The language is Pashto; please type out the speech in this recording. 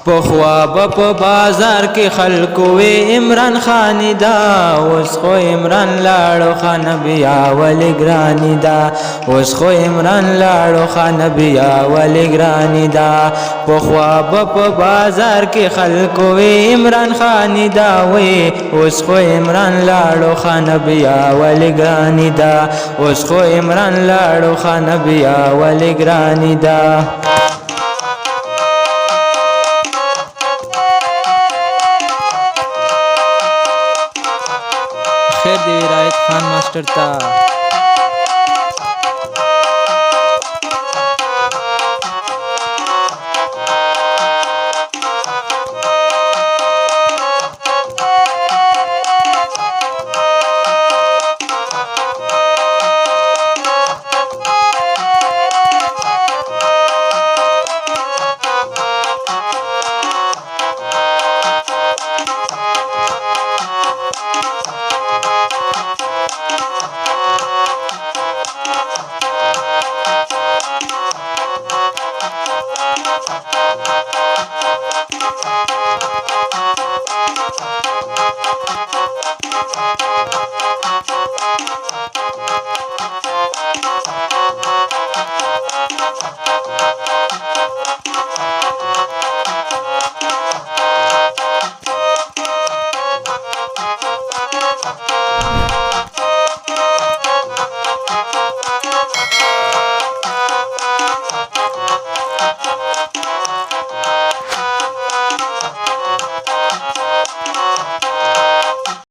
پخوا په بازار کې خلکو وی عمران خان دا اوس خو عمران لاړو خان بیا ولی ګرانی دا اوس خو عمران لاړو خان بیا ولی ګرانی دا پخوا په بازار کې خلکو وی عمران خان دا وی اوس خو عمران لاړو خان بیا ولی ګرانی دا اوس خو عمران لاړو خان بیا ولی ګرانی دا خیر دی رایت خان ماسٹر تا